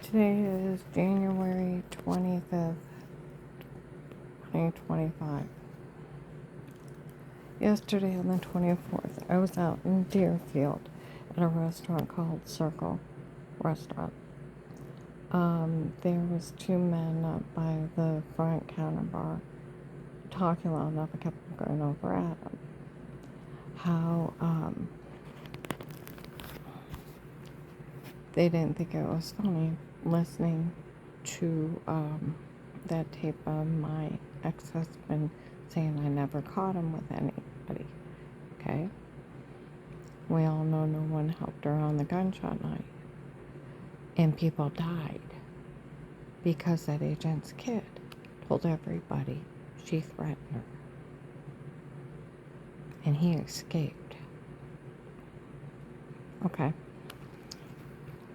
Today is January 25th, 2025. Yesterday on the 24th, I was out in Deerfield at a restaurant called Circle Restaurant. There was two men up by the front counter bar talking loud enough. I kept going over at them. How, they didn't think it was funny listening to, that tape of my ex-husband saying I never caught him with anybody. Okay? We all know no one helped her on the gunshot night. And people died because that agent's kid told everybody she threatened her. And he escaped. Okay?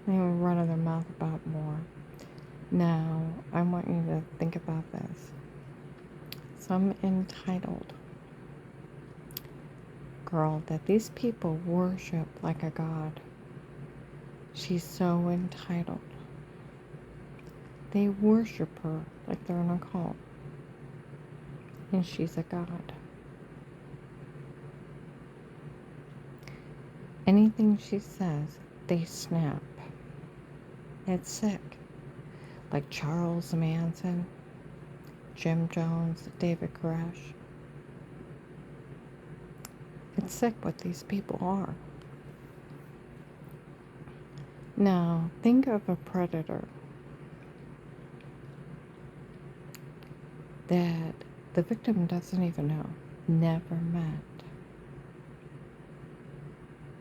They were running their mouth about more. Now, I want you to think about this. Some entitled girl that these people worship like a god. She's so entitled. They worship her like they're in a cult. And she's a god. Anything she says, they snap. It's sick. Like Charles Manson, Jim Jones, David Koresh. It's sick what these people are. Now, think of a predator that the victim doesn't even know, never met.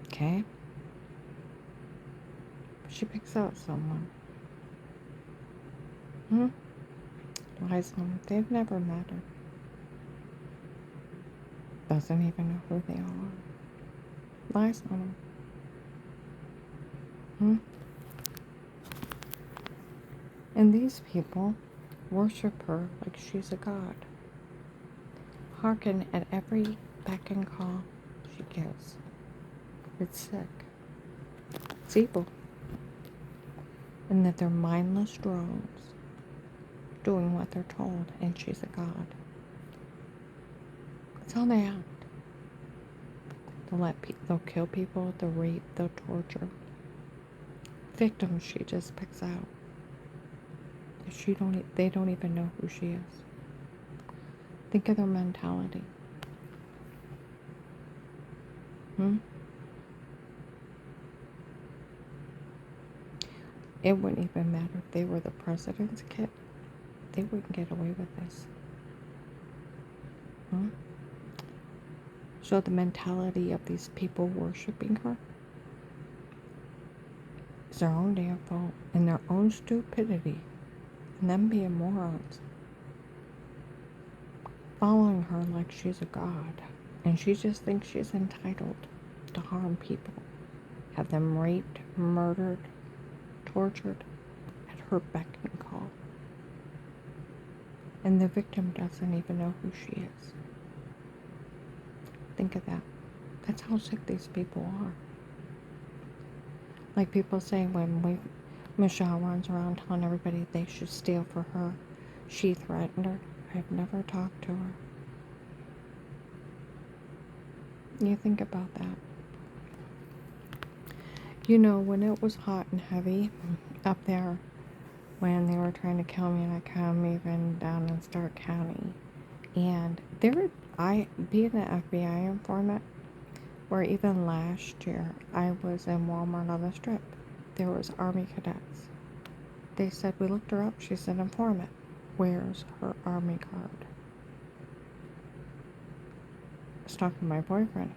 Okay? She picks out someone. Lies on them. They've never met her. Doesn't even know who they are. Lies on them. And these people worship her like she's a god. Hearken at every beck and call she gives. It's sick. It's evil. And that they're mindless drones doing what they're told, and she's a god. That's how they act. They'll kill people, they'll rape, they'll torture. Victims she just picks out. They don't even know who she is. Think of their mentality. It wouldn't even matter if they were the president's kid. They wouldn't get away with this. So the mentality of these people worshiping her is their own damn fault and their own stupidity and them being morons. Following her like she's a god and she just thinks she's entitled to harm people. Have them raped, murdered, tortured at her beck and call. And the victim doesn't even know who she is. Think of that. That's how sick these people are. Like people say when Michelle runs around telling everybody they should steal for her, she threatened her. I've never talked to her. You think about that. You know, when it was hot and heavy up there, when they were trying to kill me, and I come even down in Stark County, and being an FBI informant, where even last year I was in Walmart on the Strip, there was Army cadets. They said, we looked her up, she's an informant. Where's her Army card? I was talking to my boyfriend.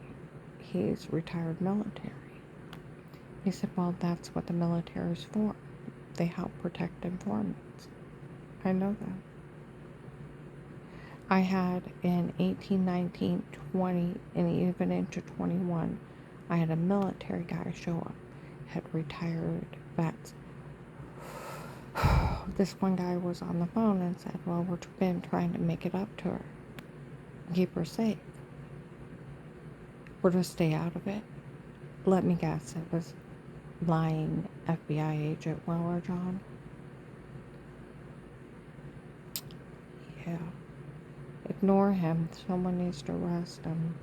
He's retired military. He said, well, that's what the military is for. They help protect informants. I know that. I had in 18, 19, 20, and even into 21, I had a military guy show up. Had retired vets. This one guy was on the phone and said, well, we've been trying to make it up to her. Keep her safe. We're to stay out of it. Let me guess, it was lying FBI agent Weller John. Yeah. Ignore him. Someone needs to arrest him.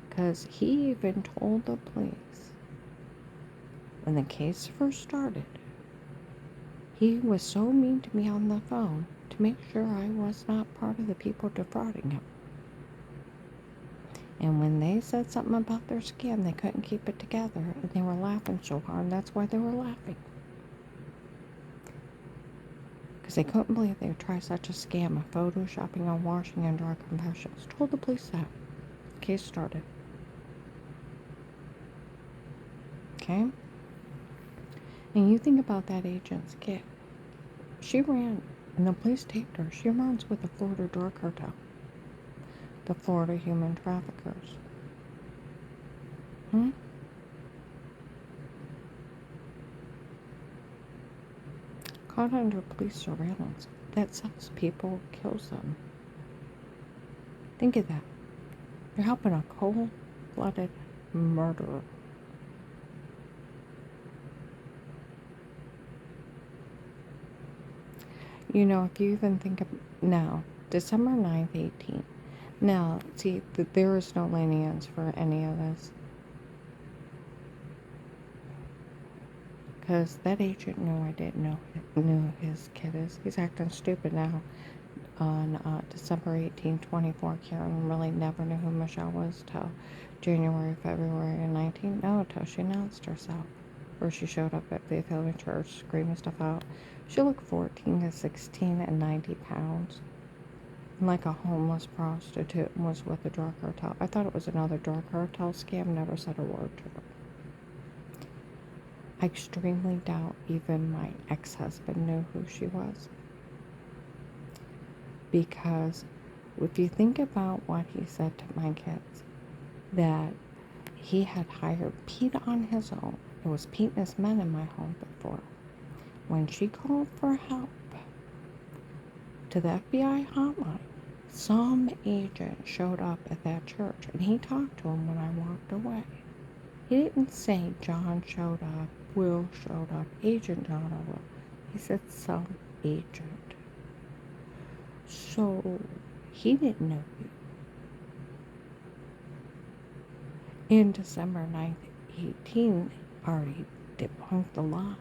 Because he even told the police when the case first started, he was so mean to me on the phone to make sure I was not part of the people defrauding him. And when they said something about their scam, they couldn't keep it together, and they were laughing so hard, and that's why they were laughing. Because they couldn't believe they would try such a scam of photoshopping and washing under our confessions. Told the police that. Case started. Okay? And you think about that agent's kid. She ran, and the police taped her. She runs with the Florida drug cartel. The Florida human traffickers. Caught under police surveillance. That sells people, kills them. Think of that. You're helping a cold-blooded murderer. You know, if you even think of now, December 9th, 18. Now, see, there is no lenience for any of this. Because that agent knew I didn't know knew his kid is. He's acting stupid now. On December 18, 24, Karen really never knew who Michelle was till January, February of 19. No, till she announced herself. Or she showed up at Faith Healing Church screaming stuff out. She looked 14 to 16 and 90 pounds. Like a homeless prostitute, and was with a drug cartel. I thought it was another drug cartel scam, never said a word to her. I extremely doubt even my ex-husband knew who she was. Because if you think about what he said to my kids, that he had hired Pete on his own. It was Pete and his men in my home before. When she called for help to the FBI hotline, some agent showed up at that church, and he talked to him when I walked away. He didn't say John showed up, Will showed up, Agent John or Will. He said some agent. So he didn't know you. In December 9th, 18, already debunked the lie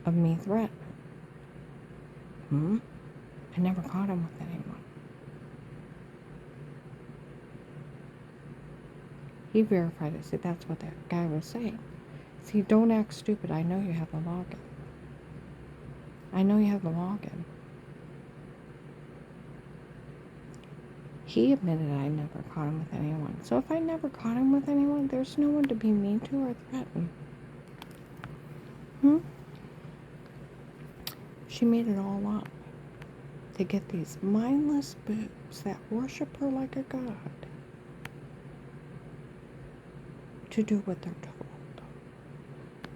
of me threatening. I never caught him with anyone. He verified it. See, that's what that guy was saying. See, don't act stupid. I know you have the login. I know you have the login. He admitted I never caught him with anyone. So if I never caught him with anyone, there's no one to be mean to or threaten. She made it all up to get these mindless boobs that worship her like a god to do what they're told.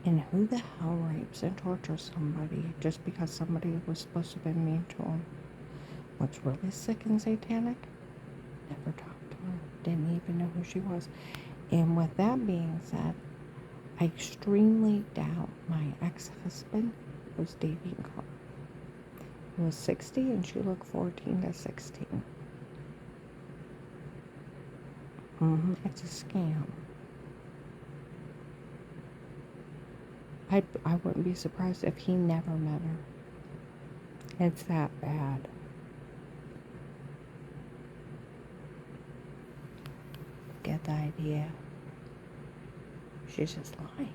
And who the hell rapes and tortures somebody just because somebody was supposed to have been mean to them? What's really sick and satanic? Never talked to her. Didn't even know who she was. And with that being said, I extremely doubt my ex-husband was dating her. He was 60 and she looked 14 to 16. It's a scam. I wouldn't be surprised if he never met her. It's that bad. Get the idea? She's just lying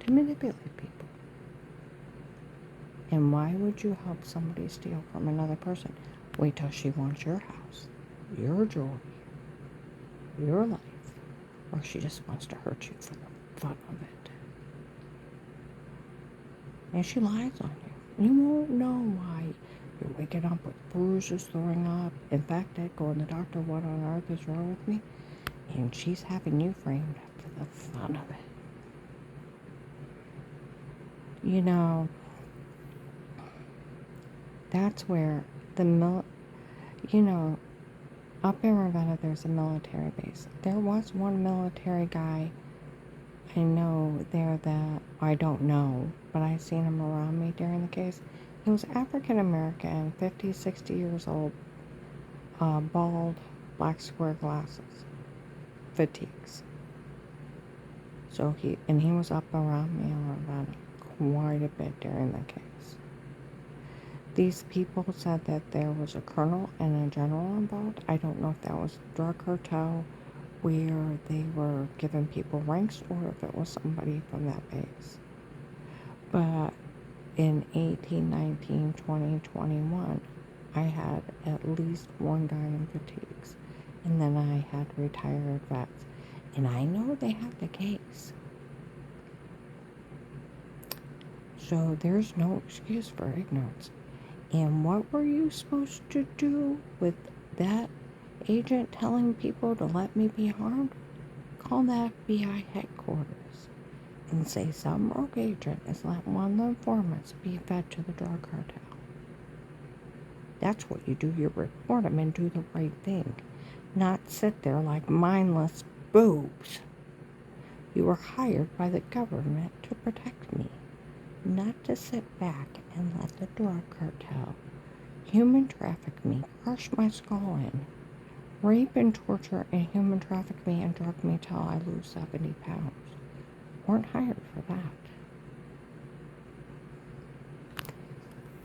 to manipulate people. And why would you help somebody steal from another person? Wait till she wants your house, your jewelry, your life, or she just wants to hurt you for the fun of it. And she lies on you. You won't know why you're waking up with bruises, throwing up. In fact, I'd go and the doctor, what on earth is wrong with me? And she's having you framed up for the fun of it. You know, that's where up in Ravenna, there's a military base. There was one military guy I know there that I don't know, but I seen him around me during the case. He was African American, 50, 60 years old, bald, black square glasses, fatigues. So he was up around me in Ravenna quite a bit during the case. These people said that there was a colonel and a general involved. I don't know if that was a drug cartel where they were giving people ranks or if it was somebody from that base. But in 18, 19, 20, 21, I had at least one guy in fatigues. And then I had retired vets. And I know they have the case. So there's no excuse for ignorance. And what were you supposed to do with that agent telling people to let me be harmed? Call the FBI headquarters and say some rogue agent is letting one of the informants be fed to the drug cartel. That's what you do. You report them and do the right thing. Not sit there like mindless boobs. You were hired by the government to protect me, not to sit back and let the drug cartel human traffic me, crush my skull in, rape and torture and human traffic me and drug me till I lose 70 pounds. Weren't hired for that.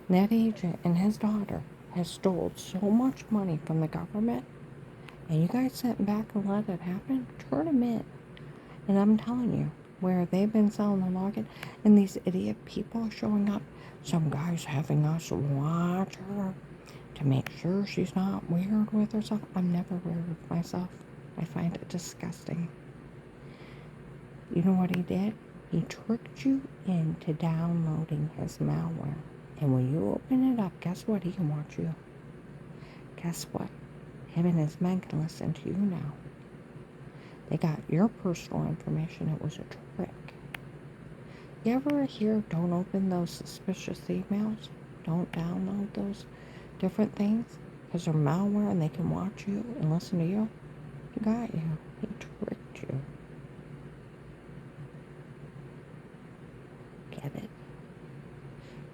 That agent and his daughter has stole so much money from the government, and you guys sitting back and let it happen? Turn them in. And I'm telling you, where they've been selling the login, and these idiot people showing up, some guy's having us watch her to make sure she's not weird with herself. I'm never weird with myself. I find it disgusting. You know what he did? He tricked you into downloading his malware. And when you open it up, guess what? He can watch you. Guess what? Him and his men can listen to you now. They got your personal information. It was a trick. You ever hear, don't open those suspicious emails? Don't download those different things? Because they're malware and they can watch you and listen to you? He got you. He tricked you. Get it?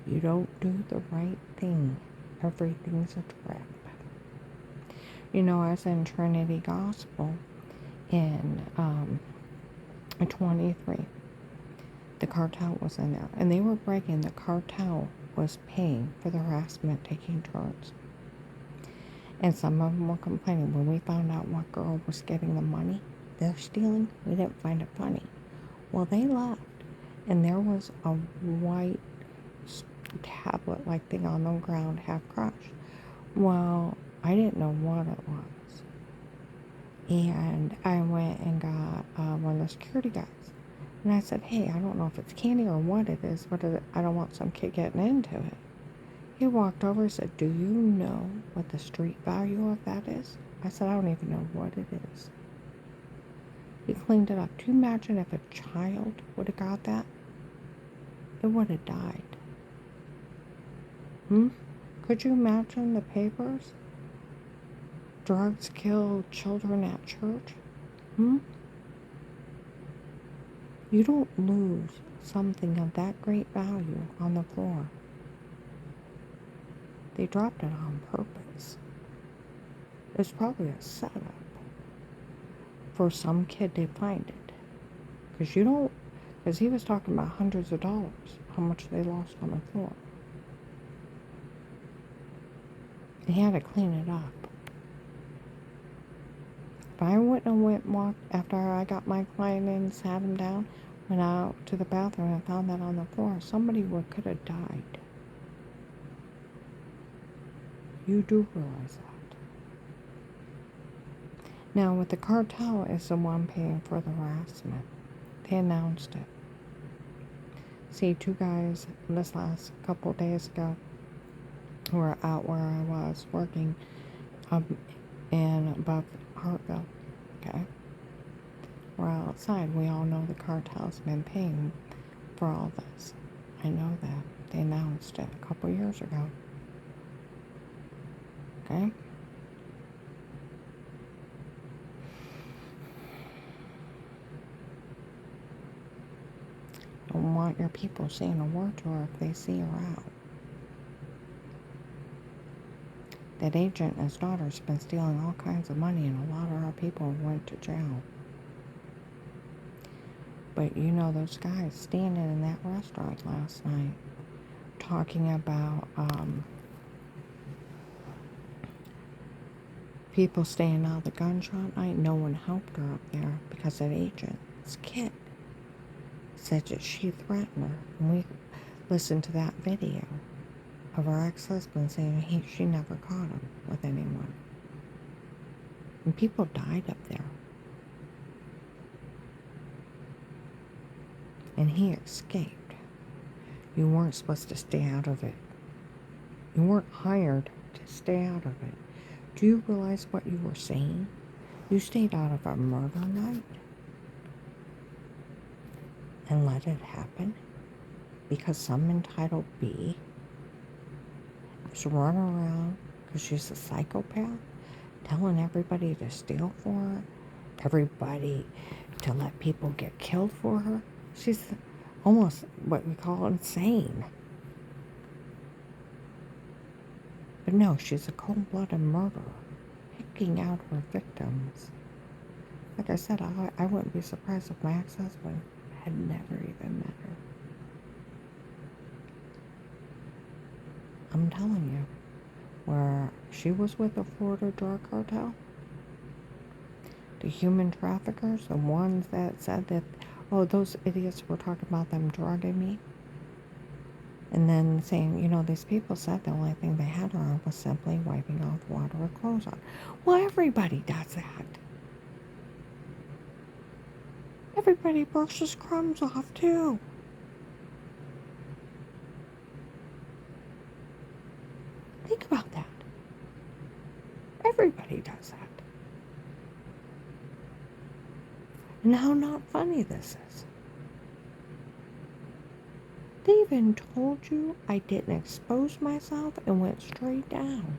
You don't do the right thing. Everything's a trap. You know, I was in Trinity Gospel in 23. The cartel was in there. And they were bragging the cartel was paying for the harassment taking turns. And some of them were complaining. When we found out what girl was getting the money they're stealing, we didn't find it funny. Well, they left. And there was a white tablet-like thing on the ground, half crushed. Well, I didn't know what it was. And I went and got one of the security guys. And I said, hey, I don't know if it's candy or what it is, but I don't want some kid getting into it. He walked over and said, do you know what the street value of that is? I said, I don't even know what it is. He cleaned it up. Do you imagine if a child would have got that? It would have died. Could you imagine the papers? Drugs kill children at church? You don't lose something of that great value on the floor. They dropped it on purpose. It's probably a setup for some kid to find it. Because he was talking about hundreds of dollars, how much they lost on the floor. He had to clean it up. If I wouldn't have walked after I got my client in, sat him down, went out to the bathroom and found that on the floor, somebody could have died. You do realize that. Now, with the cartel is the one paying for the harassment. They announced it. See, two guys this last couple days ago were out where I was working in above Hartville. Okay? We're outside. We all know the cartel's been paying for all this. I know that. They announced it a couple years ago. Okay? Don't want your people seeing a war tour if they see her out. That agent and his daughter's been stealing all kinds of money, and a lot of our people went to jail. But you know, those guys standing in that restaurant last night talking about people staying out of the gunshot night. No one helped her up there because that agent's kid said that she threatened her. And we listened to that video of her ex-husband saying she never caught him with anyone. And people died up there. And he escaped. You weren't supposed to stay out of it. You weren't hired to stay out of it. Do you realize what you were saying? You stayed out of a murder night and let it happen because some entitled B is running around because she's a psychopath, telling everybody to steal for her, everybody to let people get killed for her. She's almost what we call insane. But no, she's a cold-blooded murderer, picking out her victims. Like I said, I wouldn't be surprised if my ex-husband had never even met her. I'm telling you, where she was with the Florida drug cartel, the human traffickers, the ones that said that, oh, those idiots were talking about them drugging me. And then saying, you know, these people said the only thing they had on was simply wiping off water or clothes on. Well, everybody does that. Everybody brushes crumbs off, too. Think about that. Everybody does that. And how not funny this is. They even told you I didn't expose myself and went straight down.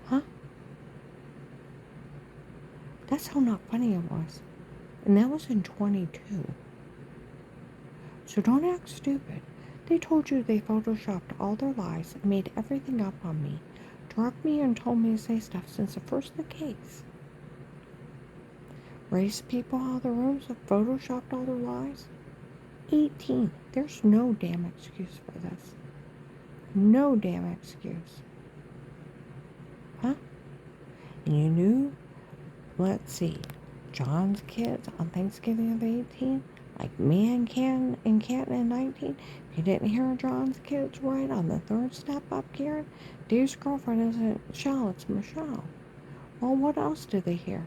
Huh? That's how not funny it was. And that was in 22. So don't act stupid. They told you they photoshopped all their lies and made everything up on me, drugged me and told me to say stuff since the first of the case. Raced people out of the rooms and photoshopped all their lies. 18. There's no damn excuse for this. No damn excuse. Huh? And you knew, let's see, John's kids on Thanksgiving of 18, like me and Canton in 19. If you didn't hear John's kids right on the third step up, Karen, Dave's girlfriend isn't Michelle, it's Michelle. Well, what else did they hear?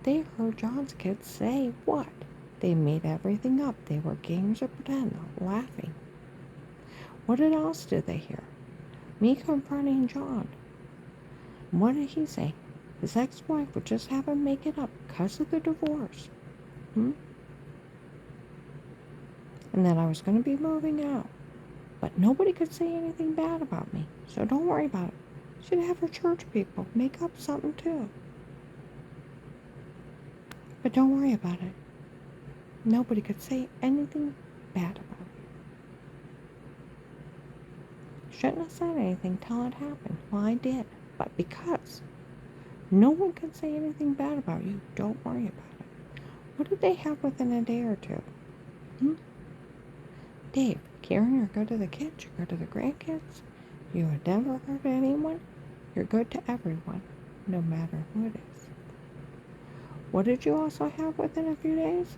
They heard John's kids say what? They made everything up. They were games of pretend, laughing. What else did they hear? Me confronting John. What did he say? His ex-wife would just have him make it up because of the divorce. And that I was going to be moving out. But nobody could say anything bad about me. So don't worry about it. She'd have her church people make up something too. But don't worry about it. Nobody could say anything bad about it. Shouldn't have said anything till it happened. Well, I did. But because no one can say anything bad about you, don't worry about it. What did they have within a day or two? Dave, Karen, you're good to the kids, you're good to the grandkids. You have never hurt anyone. You're good to everyone, no matter who it is. What did you also have within a few days?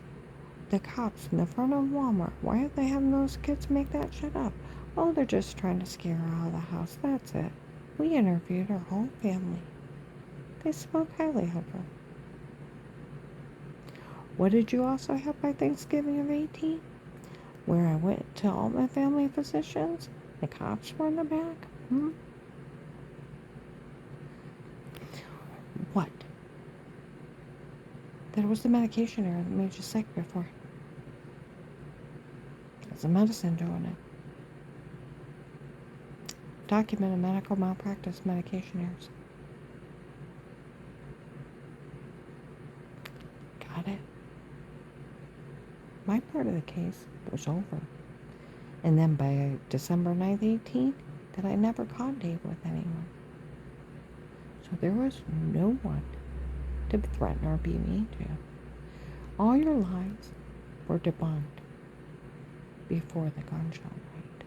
The cops in the front of Walmart. Why are they having those kids make that shit up? Oh, they're just trying to scare her out of the house. That's it. We interviewed her whole family. They spoke highly of her. What did you also have by Thanksgiving of 18? Where I went to all my family physicians. The cops were in the back. What? That it was the medication error that made you sick before. It's the medicine doing it. Documented medical malpractice medication errors. Got it. My part of the case was over. And then by December 9th, 18, that I never caught Dave with anyone. So there was no one to threaten or be mean to. All your lies were debunked before the gunshot rate.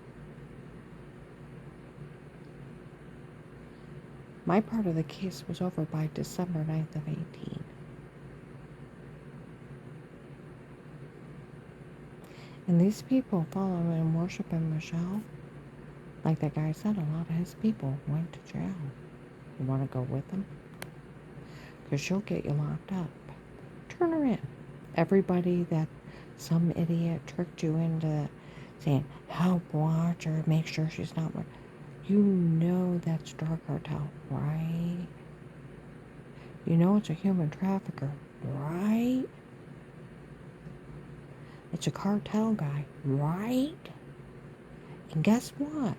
My part of the case was over by December 9th of 18. And these people following and worshiping Michelle, like that guy said, a lot of his people went to jail. You want to go with them? Because she'll get you locked up. Turn her in. Everybody that some idiot tricked you into saying, help watch her, make sure she's not... You know that's drug cartel, right? You know it's a human trafficker, right? It's a cartel guy, right? And guess what?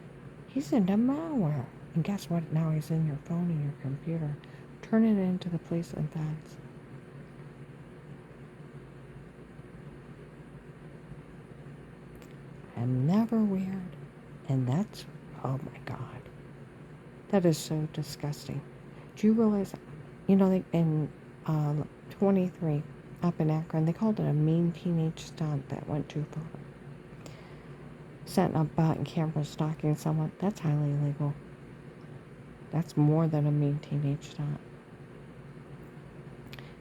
He's into malware. And guess what? Now he's in your phone and your computer. Turn it into the police and feds. I'm never weird. And that's, oh my God. That is so disgusting. Do you realize, you know, in 23 up in Akron, they called it a mean teenage stunt that went too far. Setting up button cameras, stalking someone, that's highly illegal. That's more than a mean teenage stunt.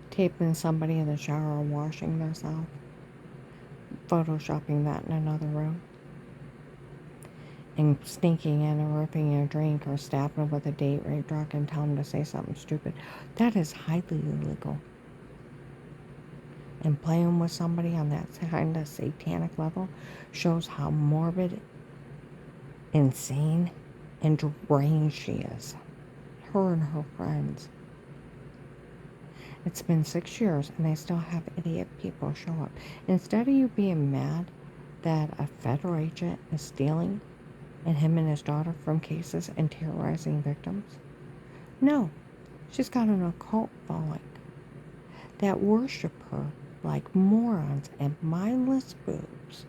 Taping somebody in the shower washing themselves, photoshopping that in another room, and sneaking in and ripping a drink or stabbing them with a date rape drug and telling them to say something stupid. That is highly illegal. And playing with somebody on that kind of satanic level shows how morbid, insane, and deranged she is. Her and her friends. It's been 6 years and they still have idiot people show up. Instead of you being mad that a federal agent is stealing and him and his daughter from cases and terrorizing victims, no, she's got an occult following that worship her like morons and mindless boobs,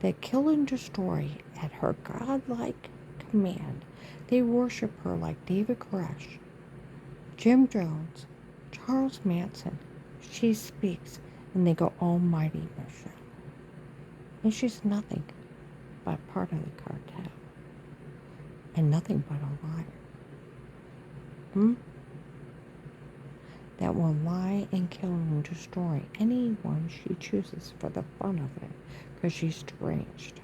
that kill and destroy at her godlike command. They worship her like David Koresh, Jim Jones, Charles Manson. She speaks and they go, Almighty Michelle. And she's nothing but part of the cartel. And nothing but a liar. That will lie and kill and destroy anyone she chooses for the fun of it, because she's deranged.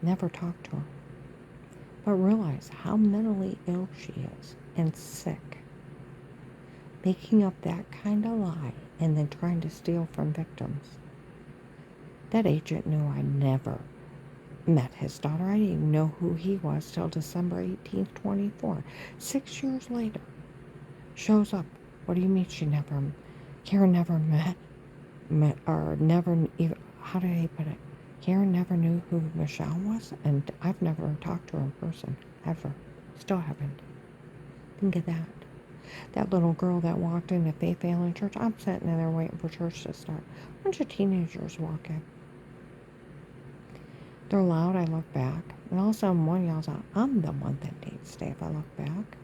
Never talk to her. But realize how mentally ill she is and sick. Making up that kind of lie and then trying to steal from victims. That agent knew I never met his daughter. I didn't even know who he was till December 18th, 24. 6 years later. Shows up. What do you mean Karen never met, or never, even, how did he put it? Karen never knew who Michelle was, and I've never talked to her in person, ever. Still haven't. Think of that. That little girl that walked into Faith Family Church, I'm sitting in there waiting for church to start. A bunch of teenagers walk in. They're loud, I look back, and all of a sudden one yells out, I'm the one that dates Dave. I look back.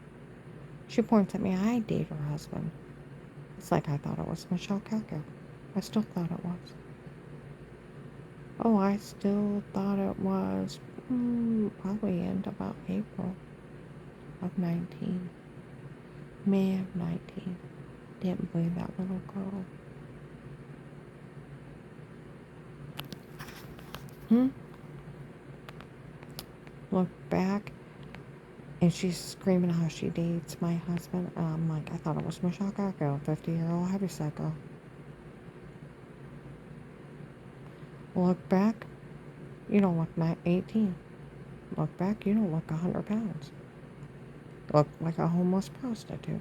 She points at me, I date her husband. It's like I thought it was Michelle Calco. I still thought it was. Oh, I still thought it was probably in about April of 19. May of 19. Didn't believe that little girl. Look back. And she's screaming how she dates my husband. I'm like, I thought it was Michelle Gargo, 50-year-old heavyset girl. Look back, you don't look 18. Look back, you don't look 100 pounds. Look like a homeless prostitute.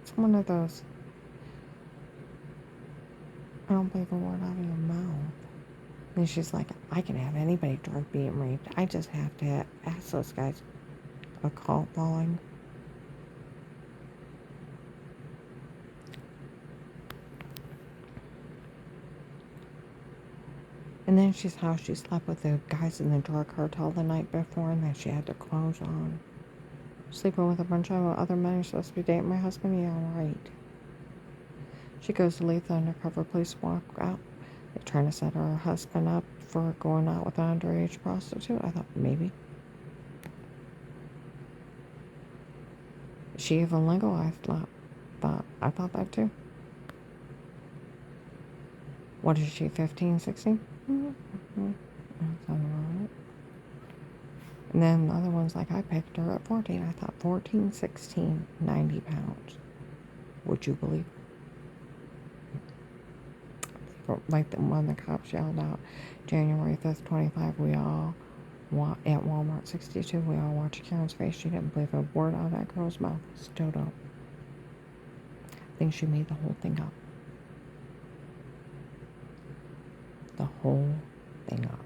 It's one of those, I don't believe a word out of your mouth. And she's like, I can have anybody drug being raped. I just have to ask those guys. A cult following. And then she saw she slept with the guys in the drug cartel the night before and that she had their clothes on. Sleeping with a bunch of other men who's supposed to be dating my husband? Yeah, right. She goes to leave, the undercover police walk out. They're trying to set her husband up for going out with an underage prostitute. I thought, maybe. She even legalized that. But I thought that too. What is she, 15, 16? Mm-hmm. That's all right. And then the other one's like, I picked her at 14. I thought 14, 16, 90 pounds. Would you believe? Like the one the cops yelled out, January 5th, 25, we all, at Walmart 62, we all watched Karen's face. She didn't believe a word out of that girl's mouth. Still don't. I think she made the whole thing up. The whole thing up.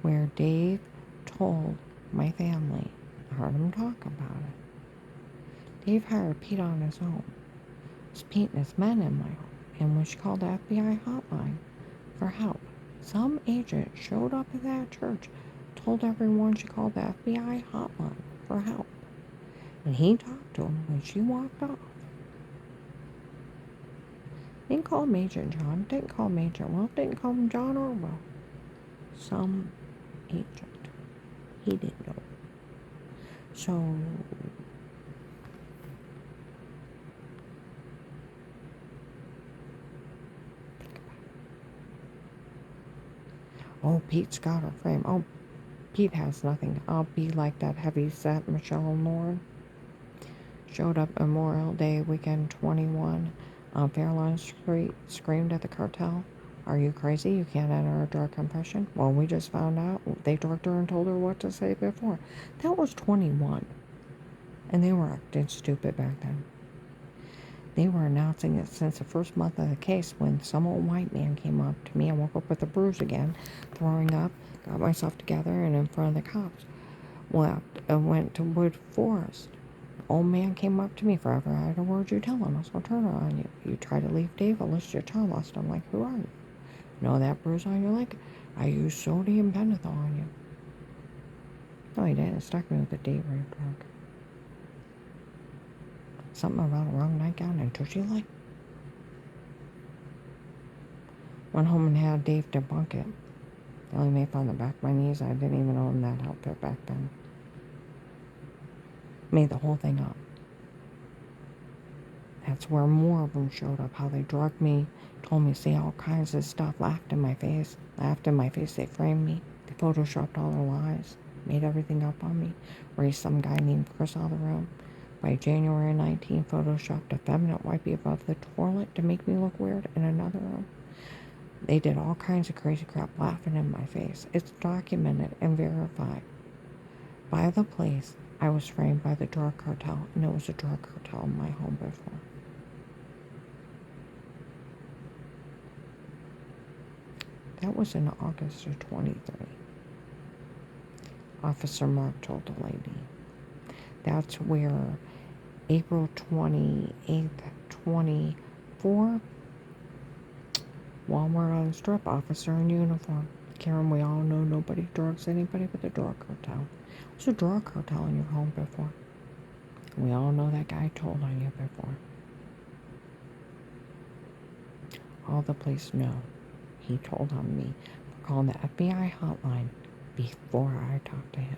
Where Dave told my family, I heard him talk about it. Dave hired Pete on his own. It was Pete and his men in my home. And when she called the FBI hotline for help, some agent showed up at that church, told everyone she called the FBI hotline for help. And he talked to him when she walked off. Didn't call him Agent John, didn't call him Agent Will, didn't call him John or Will. Some agent. He didn't know. So, oh, Pete's got her frame. Oh, Pete has nothing. I'll be like that heavy-set Michelle Lauren. Showed up Memorial Day weekend 21 on Fairlawn Street, screamed at the cartel. Are you crazy? You can't enter a drug confession? Well, we just found out. They drugged her and told her what to say before. That was 21. And they were acting stupid back then. They were announcing it since the first month of the case when some old white man came up to me. I woke up with a bruise again, throwing up, got myself together, and in front of the cops. I went to Wood Forest. Old man came up to me forever. I had a word you tell him. I'll turn her on you. You try to leave Dave, I'll list your child lost. I'm like, who are you? Know that bruise on your leg? I used sodium pentothal on you. No, he didn't. It stuck me with a date rape drug. Something about a wrong nightgown and tushy light. Went home and had Dave debunk it. He only made fun of the back of my knees. I didn't even own that outfit back then. Made the whole thing up. That's where more of them showed up. How they drugged me, told me to say all kinds of stuff, laughed in my face. They framed me. They photoshopped all their lies, made everything up on me. Raised some guy named Chris out of the room. By January 19, photoshopped a feminine wipey above the toilet to make me look weird in another room. They did all kinds of crazy crap laughing in my face. It's documented and verified by the police. I was framed by the drug cartel, and it was a drug cartel in my home before. That was in August of 23. Officer Mark told the lady. That's where April 28th, 24, Walmart on the strip, officer in uniform. Karen, we all know nobody drugs anybody but the drug cartel. There's a drug cartel in your home before. We all know that guy told on you before. All the police know he told on me for calling the FBI hotline before I talked to him.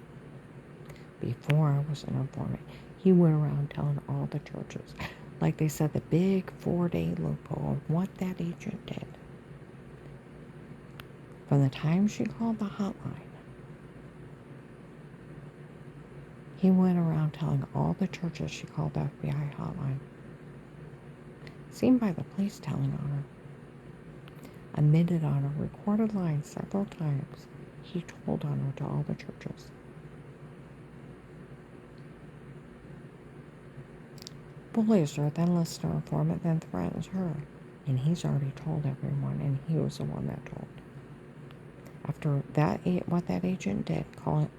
Before I was an informant. He went around telling all the churches, like they said, the big 4-day loophole of what that agent did. From the time she called the hotline, he went around telling all the churches she called the FBI hotline. Seen by the police telling on her. Admitted on a recorded line several times. He told on her to all the churches. Bullies her, then lists her informant, then threatens her. And he's already told everyone, and he was the one that told. After that, what that agent did,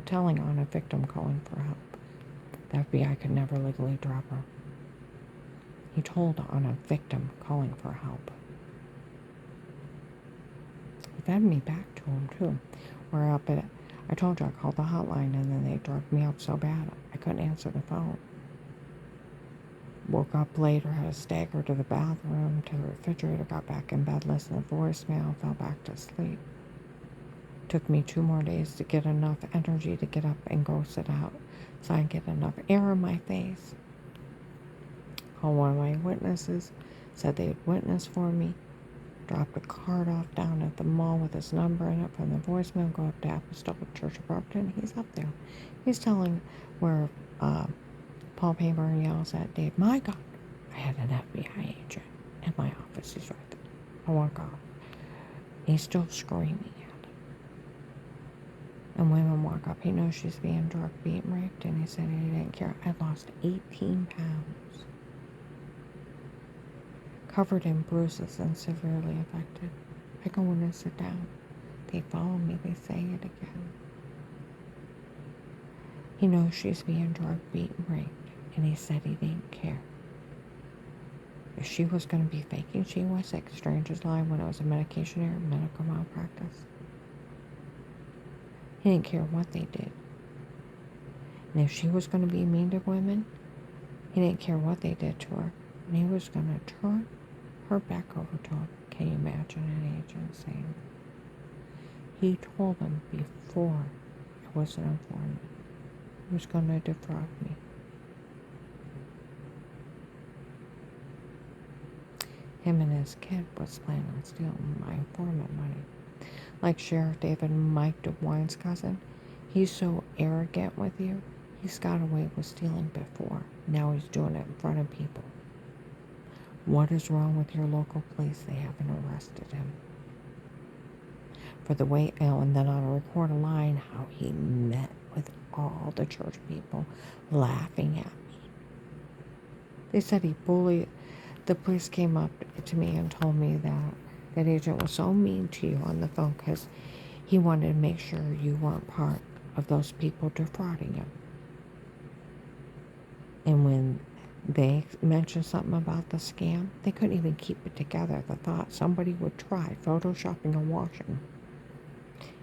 telling on a victim calling for help, the FBI could never legally drop her. He told on a victim calling for help. fed me back to him, too. We're up at, I told you I called the hotline, and then they drugged me up so bad I couldn't answer the phone. Woke up later, had to stagger to the bathroom, to the refrigerator, got back in bed, listened to voicemail, fell back to sleep. Took me 2 more days to get enough energy to get up and go sit out so I can get enough air in my face. Called one of my witnesses, said they'd witness for me. Dropped a card off down at the mall with his number in it from the voicemail. Go up to Apostolic Church of Brockton. He's up there. He's telling where Paul Payburn yells at Dave, "My God, I had an FBI agent in my office." He's right there. I walk off. He's still screaming at him. And women walk up. He knows she's being drugged, beaten, raped, and he said he didn't care. I lost 18 pounds. Covered in bruises and severely affected. I go in and sit down. They follow me. They say it again. He knows she's being drugged, beaten, raped, and he said he didn't care. If she was going to be faking she was sick, strangers lie when it was a medication error, medical malpractice. He didn't care what they did. And if she was going to be mean to women, he didn't care what they did to her. And he was going to turn her back over to him. Can you imagine an agent saying that? He told them before it was an informant. He was going to defraud me. Him and his kid was planning on stealing my informant money. Like Sheriff David Mike DeWine's cousin, he's so arrogant with you. He's got away with stealing before. Now he's doing it in front of people. What is wrong with your local police? They haven't arrested him. For the way, and then on a recorded line, how he met with all the church people laughing at me. They said he bullied. The police came up to me and told me that that agent was so mean to you on the phone because he wanted to make sure you weren't part of those people defrauding him. And when they mentioned something about the scam, they couldn't even keep it together. The thought somebody would try photoshopping and washing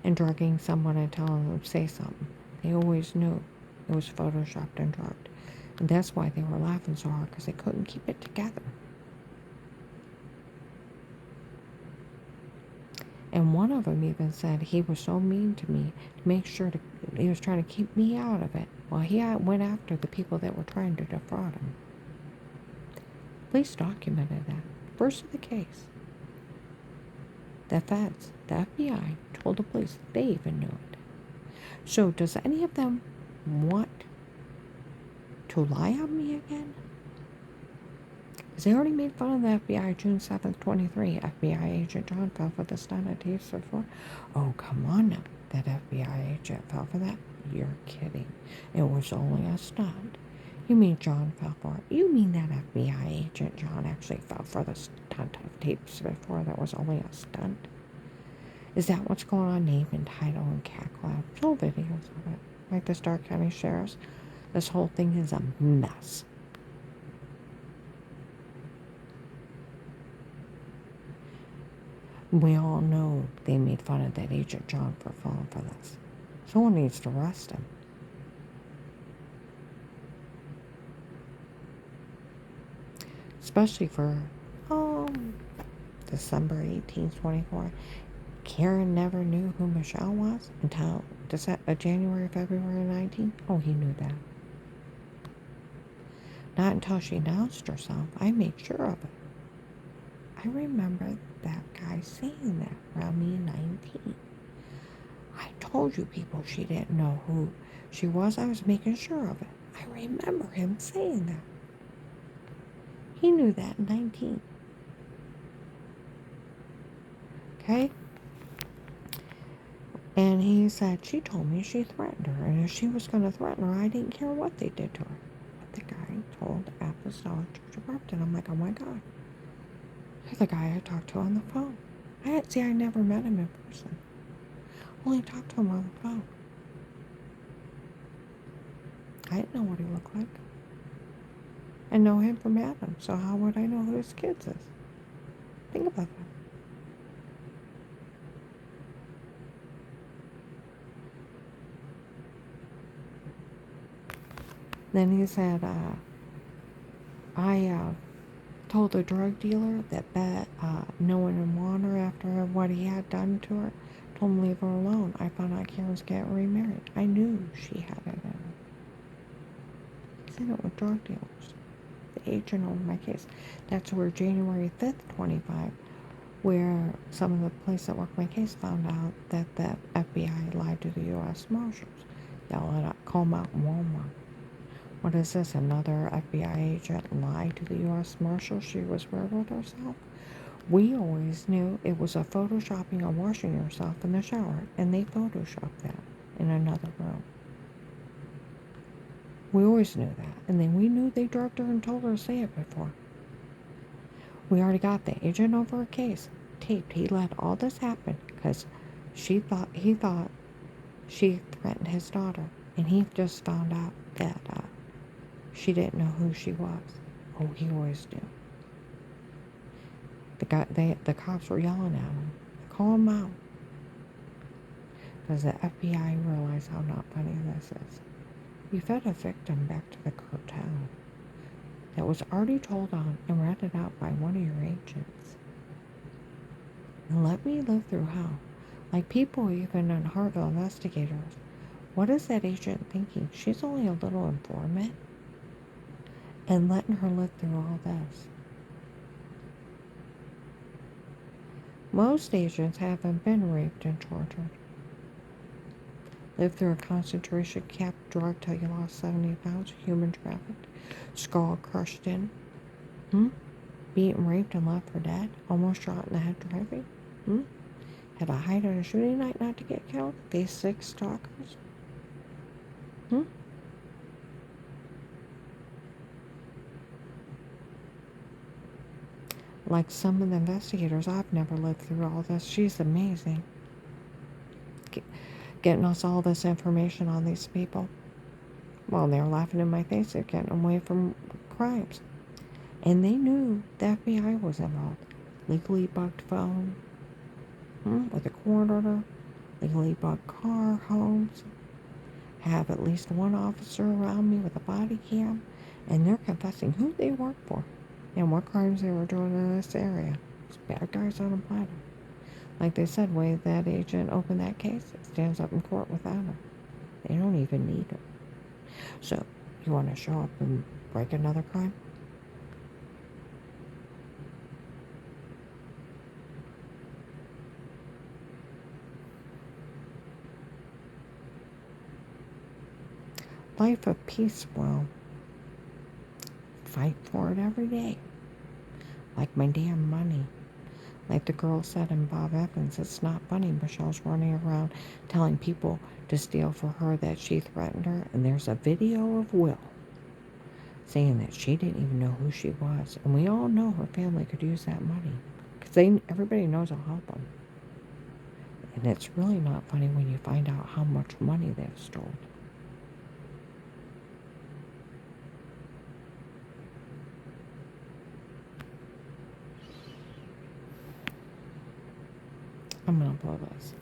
and drugging someone and telling them to say something. They always knew it was photoshopped and drugged. And that's why they were laughing so hard, because they couldn't keep it together. And one of them even said he was so mean to me to make sure he was trying to keep me out of it. Well, he went after the people that were trying to defraud him. Police documented that. First of the case. The feds, the FBI, told the police they even knew it. So does any of them want to lie on me again? Because they already made fun of the FBI June 7th, 23. FBI agent John fell for the stunt at T4. Oh, come on now. That FBI agent fell for that? You're kidding. It was only a stunt. You mean John fell for it? You mean that FBI agent John actually fell for the stunt of tapes before that was only a stunt? Is that what's going on? Name and title and cat lab. Full videos of it. Like the Stark County Sheriff's. This whole thing is a mess. We all know they made fun of that Agent John for falling for this. Someone needs to arrest him. Especially for, December 18th, 24. Karen never knew who Michelle was until January, February 19th. Oh, he knew that. Not until she announced herself. I made sure of it. I remember that guy saying that around me in 19. I told you people she didn't know who she was. I was making sure of it. I remember him saying that. He knew that in 19. Okay? And he said, she told me she threatened her. And if she was going to threaten her, I didn't care what they did to her. But the guy told Apostolic Church of Brockton. I'm like, oh my God. You're the guy I talked to on the phone. I never met him in person. Only talked to him on the phone. I didn't know what he looked like. I know him from Adam, so how would I know who his kids is? Think about that. Then he said, I told the drug dealer that no one would want her after what he had done to her. Told him to leave her alone. I found out Karen's getting remarried. I knew she had it in her. He said it with drug dealers. The agent on my case. That's where January 5th, 25, where some of the police that worked my case found out that the FBI lied to the U.S. Marshals. They'll call them out in Walmart. What is this? Another FBI agent lied to the U.S. Marshal she was with herself? We always knew it was a photoshopping of washing yourself in the shower, and they photoshopped that in another room. We always knew that, and then we knew they drugged her and told her to say it before. We already got the agent over a case taped. He let all this happen because he thought she threatened his daughter, and he just found out that she didn't know who she was. Oh, he always knew. The cops were yelling at him, call him out, because the FBI realized how not funny this is. You fed a victim back to the cartel that was already told on and ratted out by one of your agents. And let me live through hell. Like people even in Harville investigators. What is that agent thinking? She's only a little informant. And letting her live through all this. Most agents haven't been raped and tortured. Lived through a concentration camp, drugged till you lost 70 pounds, human trafficked, skull crushed in, beaten, raped, and left for dead, almost shot in the head driving, had to hide on a shooting night not to get killed, faced 6 stalkers, Like some of the investigators, I've never lived through all this. She's amazing. Getting us all this information on these people. Well, they were laughing in my face. They're getting away from crimes. And they knew the FBI was involved. Legally bugged phone with a court order. Legally bugged car, homes. Have at least one officer around me with a body cam. And they're confessing who they work for and what crimes they were doing in this area. It's bad guys on a platter. Like they said, way that agent opened that case, it stands up in court without her. They don't even need her. So, you want to show up and break another crime? Life of peace, well, fight for it every day. Like my damn money. Like the girl said in Bob Evans, it's not funny. Michelle's running around telling people to steal for her that she threatened her. And there's a video of Will saying that she didn't even know who she was. And we all know her family could use that money. Because everybody knows I'll help them. And it's really not funny when you find out how much money they've stolen. I'm going to blow this.